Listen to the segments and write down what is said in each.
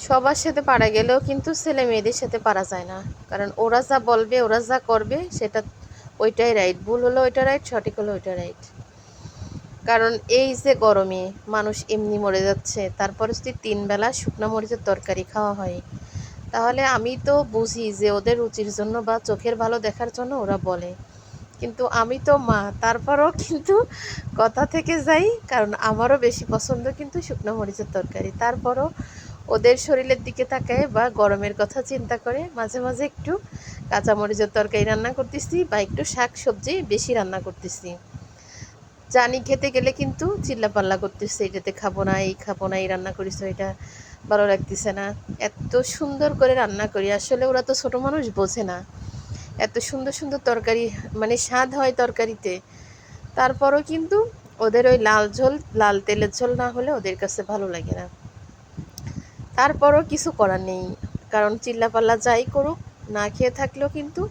সবার সাথে পারা গেলেও কিন্তু ছেলে মেয়েদের সাথে পারা যায় না, কারণ ওরা যা বলবে, ওরা যা করবে সেটা ওইটাই রাইট। ভুল হলো ওইটা রাইট, সঠিক হলো ওইটা রাইট। কারণ এই যে গরমে মানুষ এমনি মরে যাচ্ছে, তারপরে যদি 3 বেলা শুকনো মরিচের তরকারি খাওয়া হয়, তাহলে আমি তো বুঝি যে ওদের রুচির জন্য বা চোখের ভালো দেখার জন্য ওরা বলে। কিন্তু আমি তো মা, তারপরেও কিন্তু কথা থেকে যাই, কারণ আমারও বেশি পছন্দ কিন্তু শুকনো মরিচের তরকারি। তারপরও ওদের শরীরের দিকে তাকায় বা গরমের কথা চিন্তা করে মাঝে মাঝে একটু কাঁচা মরিচের তরকারি রান্না করতেছি বা একটু শাক সবজি বেশি রান্না করতেছি। জানি খেতে গেলে কিন্তু চিল্লাপাল্লা করতেছে, এটাতে খাবো না, এই খাবো না, এই রান্না করিস, এটা ভালো লাগতেছে না। এত সুন্দর করে রান্না করি, আসলে ওরা তো ছোট মানুষ, বোঝে না। এত সুন্দর সুন্দর তরকারি, মানে স্বাদ হয় তরকারিতে, তারপরও কিন্তু ওদের ওই লাল ঝোল, লাল তেলের ঝোল না হলে ওদের কাছে ভালো লাগে না। তারপরও কিছু করার নেই, কারণ চিল্লাপাল্লা যাই করুক, না খেয়ে থাকলেও কিন্তু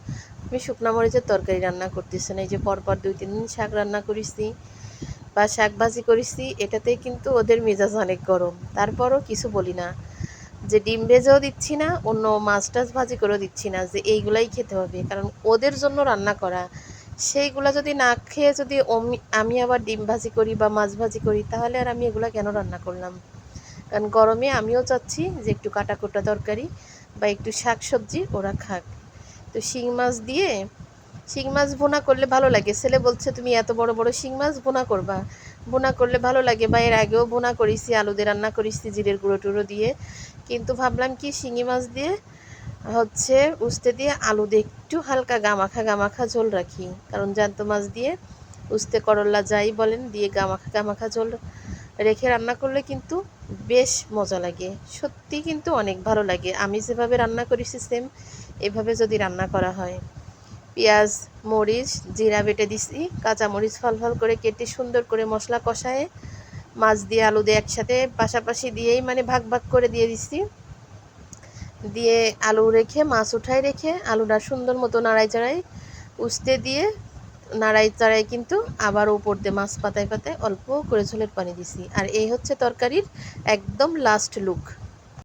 আমি শুকনা মরিচের তরকারি রান্না করতেছি না। এই যে পরপর 2-3 দিন শাক রান্না করেছি বা শাক ভাজি করেছি, এটাতেই কিন্তু ওদের মেজাজ অনেক গরম। তারপরও কিছু বলি না, যে ডিম ভেজেও দিচ্ছি না, অন্য মাছ টাছ ভাজি করেও দিচ্ছি না যে এইগুলাই খেতে হবে, কারণ ওদের জন্য রান্না করা। সেইগুলা যদি না খেয়ে যদি আমি আবার ডিম ভাজি করি বা মাছ ভাজি করি, তাহলে আর আমি এগুলা কেন রান্না করলাম? কারণ গরমে আমিও চাচ্ছি যে একটু কাটাকুটা তরকারি বা একটু শাক সবজি ওরা খাক। তো শিং মাছ ভুনা করলে ভালো লাগে। ছেলে বলছে তুমি এত বড় বড় শিং মাছ ভুনা করবা, ভুনা করলে ভালো লাগে। বা এর আগেও ভুনা করেছি, আলু দিয়ে রান্না করেছি জিরের গুঁড়ো টুড়ো দিয়ে। কিন্তু ভাবলাম কি শিঙি মাছ দিয়ে হচ্ছে উস্তে দিয়ে আলু দিয়ে একটু হালকা গামাখা গামাখা ঝোল রাখি, কারণ জ্যান্ত মাছ দিয়ে উস্তে করল্লা যাই বলেন দিয়ে গামাখা গামাখা ঝোল রেখে রান্না করলে কিন্তু বেশ মজা লাগে। সত্যি কিন্তু অনেক ভালো লাগে। আমি যেভাবে রান্না করেছি সেম এভাবে যদি রান্না করা হয়। পেঁয়াজ, মরিচ, জিরা বেটে দিছি, কাঁচামরিচ ফল ফল করে কেটে সুন্দর করে মশলা কষায়ে মাছ দিয়ে আলু দিয়ে একসাথে পাশাপাশি দিয়েই মানে ভাগ ভাগ করে দিয়ে দিছি। দিয়ে আলু রেখে মাছ উঠায় রেখে আলুটা সুন্দর মতো নাড়াই চাড়াই উস্তে দিয়ে নাড়াই চাড়াই কিন্তু আবার উপর দিয়ে মাছ পাতায় পাতায় অল্প করে ঝোলের পানি দিছি। আর এই হচ্ছে তরকারির একদম লাস্ট লুক।